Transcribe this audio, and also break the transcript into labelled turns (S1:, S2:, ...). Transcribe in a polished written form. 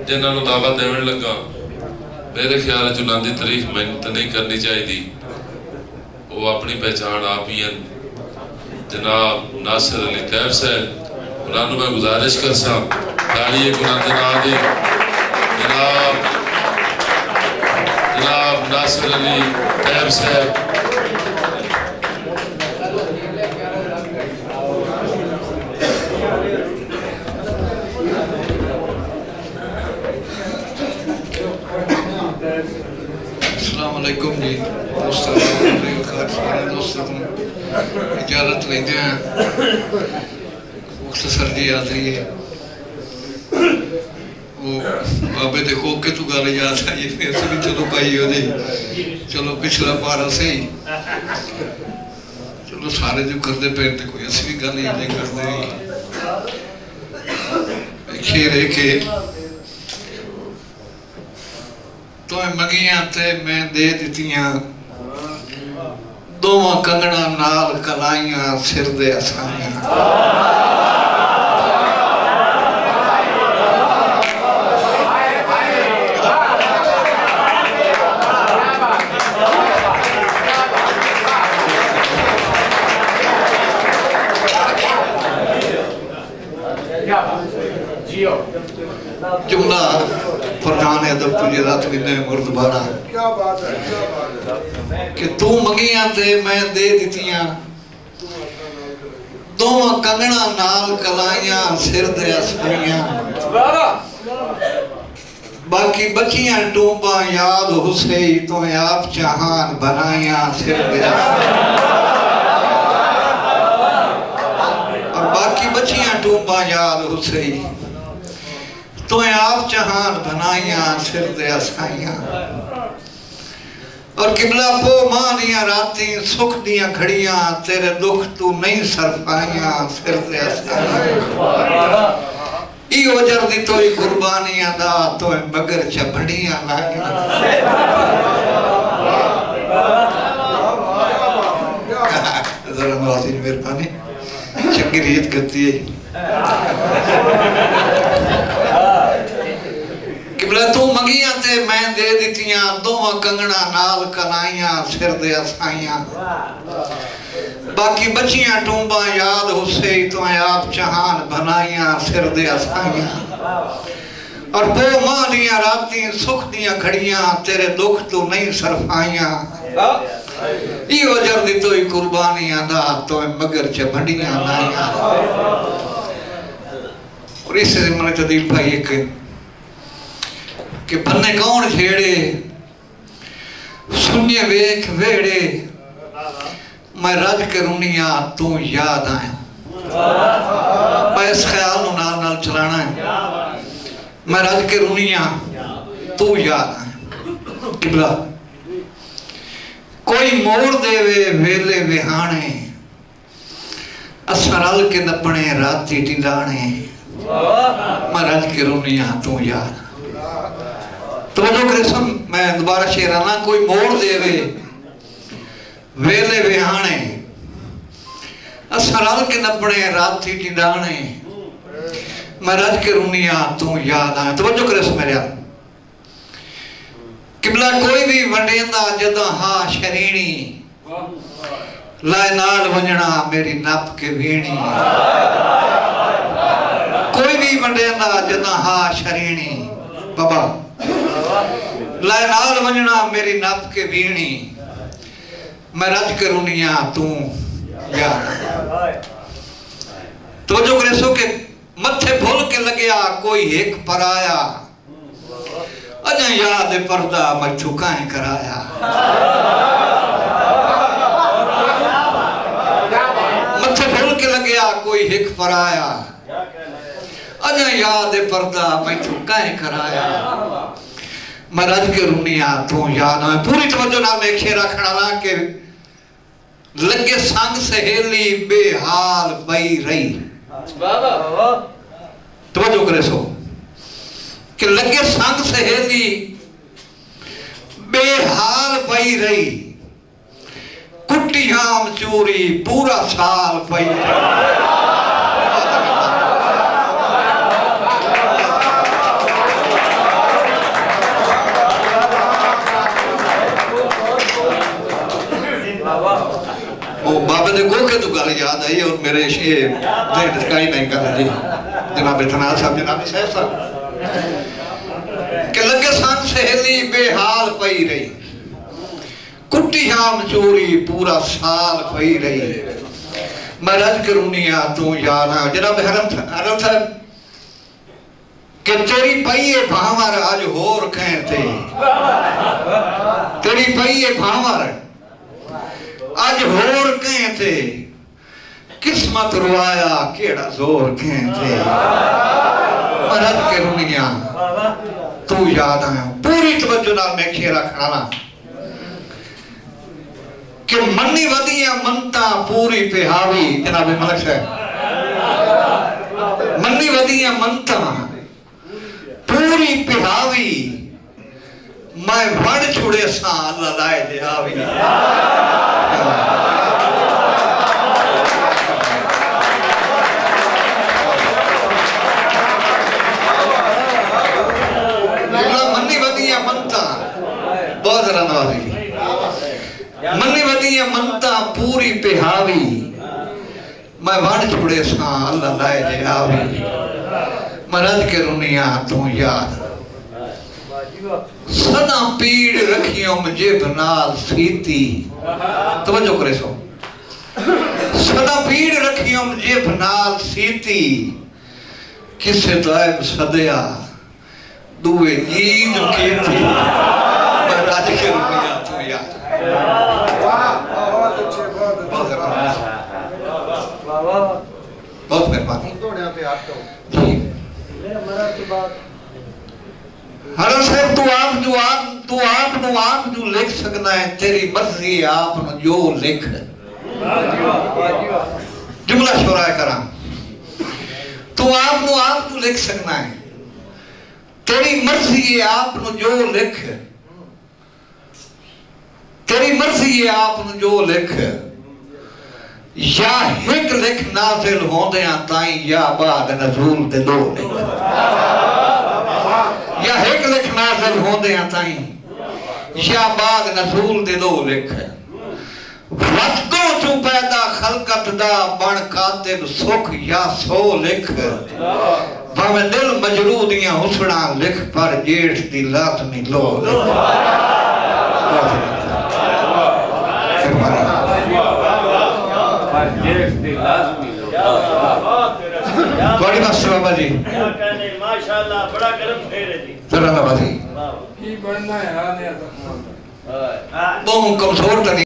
S1: जिन्होंने दावा देवन लगा मेरे ख्याल चुनाव की तारीफ मेहनत नहीं करनी चाहिए, वो अपनी पहचान आप ही हैं। जनाब नासिर अली तैयब साहब, उन्होंने मैं गुजारिश कर सा ताली गुनाह दे नाल दी। जनाब नासिर अली तैयब साहब
S2: अस्सलामुअलैकुम जी। दोस्तों इजाज़त लेते हैं, मुख्तसर जी हाज़री है। वो बाबे दे खोके तो गल याद आई, फिर भी चलो भाई ओदे चलो पिछला पारा सही, चलो सारे जो करते पे ते कोई असी भी गल ही करते शेर है कि तो मंगियां ते मैं दे दितियां, दोवां कंगना नाल कलाइयां सिर दे असाइयां। जुमला फरमान अदब तुझे रात विने मुर्दबारा कि तू मंगियां ते मैं दे दितियां, दोवां कंगना नाल कलाइयां सिर दे असाइयां। बाकी बचियां टूंबा याद हुसै तो आप जहान बनाइयां सिर दे और बाकी बचियां टूंबा याद हुसै तो आप जहान बनाइया सिर दे असाइयां। और किबला पो मां दियां राती सुख दियां घड़ियां, तेरे दुख तू नहीं सर पाइया सिर दे असाइयां। इहो जर्दी तोई कुर्बानियां दा तो बगर चबड़ियां लागियां। जरा नवाज़ी मेहरबानी चंगी रीत करती है। किबला तू मंगियां ते मैं दे दितियां, दोवां कंगना नाल कलाइयां सिर दे असाइयां। बाकी बचियां टूंबा याद हुसै तो आप जहान बनाइयां सिर दे असाइयां। और पो मां दियां राती सुख दियां घड़ियां, तेरे दुख तू नहीं सरफाइयां। इहो जर्दी तोई कुर्बानियां दा तो मगर चबड़ियां लाइयां। और इससे मन तदील भाई एक कि बन्ने कौन छेड़े सुनिए वेख वेड़े, मैं रज के रुनिया तू याद आया। मैं इस ख्याल नू नाल नाल चलाना है, मैं रज के रुनिया तू याद आया। किबला कोई मोड़ देवे वेले विहाने, असां रल के नपने राती टिंडाने, मैं रज के रुनिया तू याद। तो मैं दोबारा शेर आना, कोई मोड़ देवे वेले विहाने, असां रल के नपने राती टिंडाने, मैं रज के रुनिया तू याद आया। तवज्जो करे मेरा किबला कोई भी वंडेंदा जदों हा शरीणी, लाए नाल वंजना मेरी नप के वीणी। कोई भी वंडेंदा जदों हा शरीणी, बाबा लाए नाल वंजना मेरी नप के वीणी, मैं रज के रुनिया तू याद। तो जो करे सो के मथे भूल के लगया कोई एक पराया, अजा याद पर्दा मैं चुकाए कराया। मथे भूल के लगया कोई एक पराया, अजा याद पर्दा मैं चुकाए कराया, मैं रज के रुनिया तू याद आया। पूरी तवज्जो नाल में शेर रखना ला के लगे संग सहेली बेहाल पई रही। तवज्जो करे सो कि लगे संग सहेली बेहाल पई रही, कुट्टी आम चोरी पूरा साल पई रही। मेरे ये देख दिखाई नहीं कर जी जनाब थना साहब जनाब साहब साहब के लगे सन सहेली बेहाल पई रही कुट्टी शाम चोरी पूरा साल पई रही मैं रज करूनिया तू यार जनाब हरम साहब कि तेरी पईए भावर आज होर कहें थे तेरी पईए भावर आज होर कहें थे किस्मत रुआया केड़ा जोर कहें थे मरद के रुनिया तू याद आया पूरी तवज्जो नाल मैं खेरा खड़ा कि मन्नी वदिया मनता पूरी पे हावी जनाब मलक साहब मन्नी वदिया मनता पूरी पिहावी मैं वड़ छुड़े सा अल्लाह लाए दे आवी मन्नी वदिया मनता बहुत रनवाजी मन्नी वदिया मनता पूरी पिहावी मैं वड़ छुड़े सा अल्लाह लाए दे आवी मरद के रुनिया तू याद सदा पीड़ रखियों मुझे बनाल सीती तवज्जो करे सो सदा पीड़ रखियों मुझे बनाल सीती किसे तायब सदया दुए नींद कीती मरद के रुनिया तू याद बहुत मेहरबानी हरम साहब तू आप जो लिख सकना है तेरी मर्जी आप जो लिख जुमला शोरा करा तू आप जो लिख सकना है तेरी मर्जी आप जो लिख तेरी मर्जी आप जो लिख या हिक लिख नाज़िल होंदे ताई या बाद नज़ूल दे दो या हिक लिख नाज़िल होंदे ताई या बाद नज़ूल दे दो लिख वक्तों चू पैदा खलकत दा बण कातिब सुख या सो लिख भावे दिल मजरू दियां हुसना लिख पर जेठ दी लाज़मी लो बड़ी बात बाबा जी
S3: माशाल्लाह बड़ा गर्म फेर है जी
S2: जरा बाबा जी
S3: की बनना है हां ने
S2: बहुत कमजोर तो नहीं